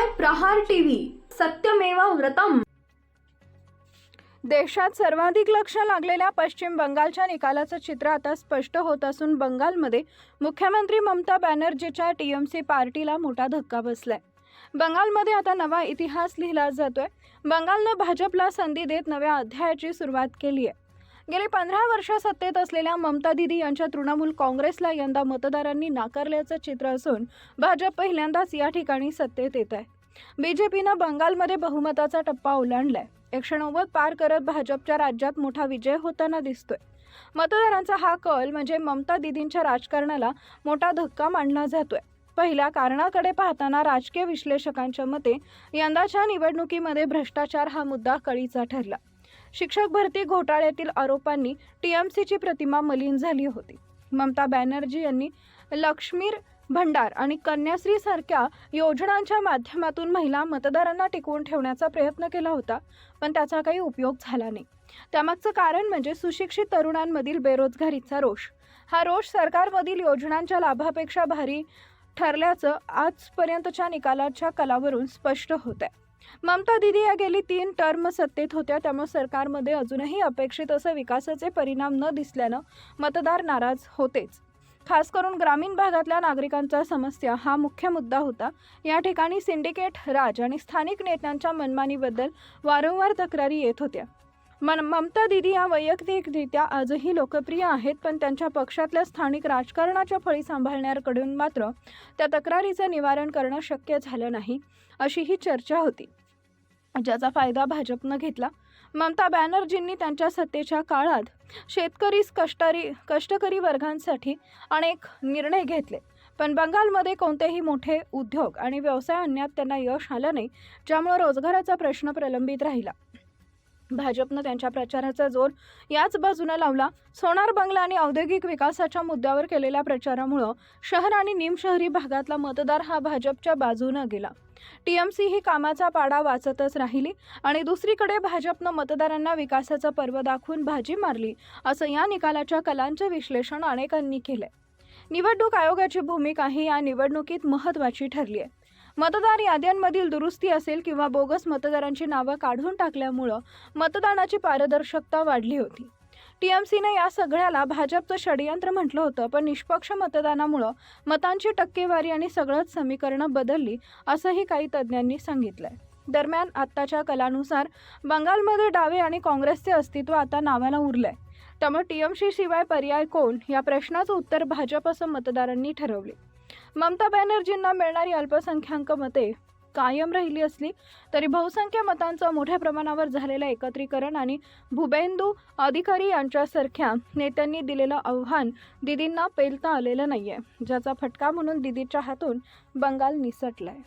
पाहताय प्रहार टीव्ही, सत्यमेव व्रतम। देशात सर्वाधिक लक्ष लागलेल्या पश्चिम बंगालच्या निकालाचं चित्र आता स्पष्ट होत असून बंगालमध्ये मुख्यमंत्री ममता बॅनर्जीच्या टीएमसी पार्टीला मोठा धक्का बसलाय। बंगालमध्ये आता नवा इतिहास लिहिला जातोय। बंगालनं भाजपला संधी देत नव्या अध्यायाची सुरुवात केली आहे। गेली 15 वर्ष सत्तेत असलेल्या ममता दीदी यांच्या तृणमूल काँग्रेसला यंदा मतदारांनी नाकारल्याचं चित्र असून भाजप पहिल्यांदाच या ठिकाणी सत्तेत येत आहे। बीजेपीनं बंगालमध्ये बहुमताचा टप्पा ओलांडलाय। 190 पार करत भाजपच्या राज्यात मोठा विजय होताना दिसतोय। मतदारांचा हा कल म्हणजे ममता दीदींच्या राजकारणाला मोठा धक्का मानला जातोय। पहिल्या कारणाकडे पाहताना राजकीय विश्लेषकांच्या मते यंदाच्या निवडणुकीमध्ये भ्रष्टाचार हा मुद्दा कळीचा ठरला। शिक्षक भरती घोटाळ्यातील आरोपांनी टीएमसीची प्रतिमा मलिन झाली होती। ममता बॅनर्जी यांनी लक्ष्मीर भंडार आणि कन्याश्री सारख्या योजनांच्या माध्यमातून महिला मतदारांना टिकवून ठेवण्याचा प्रयत्न केला होता, पण त्याचा काही उपयोग झाला नाही। त्यामागचं कारण म्हणजे सुशिक्षित तरुणांमधील बेरोजगारीचा रोष। हा रोष सरकारमधील योजनांच्या लाभापेक्षा भारी ठरल्याचं आजपर्यंतच्या निकालाच्या कलावरून स्पष्ट होत आहे। ममता दीदी या गेली 3 टर्म सत्तेत होत्या, त्यामुळे सरकारमध्ये अजूनही अपेक्षित असं विकासाचे परिणाम न दिसल्यानं मतदार नाराज होतेच। खास करून ग्रामीण भागातल्या नागरिकांचा समस्या हा मुख्य मुद्दा होता। या ठिकाणी सिंडिकेट राज आणि स्थानिक नेत्यांच्या मनमानीबद्दल वारंवार तक्रारी येत होत्या। ममता दीदी या वैयक्तिकरित्या आजही लोकप्रिय आहेत, पण त्यांच्या पक्षातल्या स्थानिक राजकारणाच्या फळी सांभाळण्याकडून मात्र त्या तक्रारीचं निवारण करणं शक्य झालं नाही, अशी ही चर्चा होती, ज्याचा फायदा भाजपनं घेतला। ममता बॅनर्जींनी त्यांच्या सत्तेच्या काळात कष्टकरी वर्गांसाठी अनेक निर्णय घेतले, पण बंगालमध्ये कोणतेही मोठे उद्योग आणि व्यवसाय आणण्यात त्यांना यश आलं नाही, ज्यामुळे रोजगाराचा प्रश्न प्रलंबित राहिला। भाजपनं त्यांच्या प्रचाराचा जोर याच बाजूने लावला। सोनार बंगला आणि औद्योगिक विकासाच्या मुद्द्यावर केलेल्या प्रचारामुळे शहर आणि निमशहरी भागातला मतदार हा भाजपच्या बाजूने गेला। टीएमसी ही कामाचा पाडा वाचतच राहिली आणि दुसरीकडे भाजपनं मतदारांना विकासाचा पर्व दाखवून बाजी मारली, असं या निकालाच्या कलांचे विश्लेषण अनेकांनी केलंय। निवडणूक आयोगाची भूमिका ही या निवडणुकीत महत्त्वाची ठरली आहे। मतदार याद्यांमधील दुरुस्ती असेल किंवा बोगस मतदारांची नावं काढून टाकल्यामुळं मतदानाची पारदर्शकता वाढली होती। टीएमसीने या सगळ्याला भाजपचं षडयंत्र म्हटलं होतं, पण निष्पक्ष मतदानामुळं मतांची टक्केवारी आणि सगळंच समीकरणं बदलली, असंही काही तज्ज्ञांनी सांगितलंय। दरम्यान आत्ताच्या कलानुसार बंगालमध्ये डावे आणि काँग्रेसचे अस्तित्व आता नावाला उरलंय, त्यामुळे टीएमसी शिवाय पर्याय कोण या प्रश्नाचं उत्तर भाजप असं मतदारांनी ठरवले। ममता बॅनर्जींना मिळणारी अल्पसंख्याक मते कायम राहिली असली तरी बहुसंख्य मतांचं मोठ्या प्रमाणावर झालेलं एकत्रीकरण आणि भूपेंदू अधिकारी यांच्यासारख्या नेत्यांनी दिलेलं आव्हान दीदींना पेलता आलेलं नाहीये, ज्याचा फटका म्हणून दीदीच्या हातून बंगाल निसटलाय।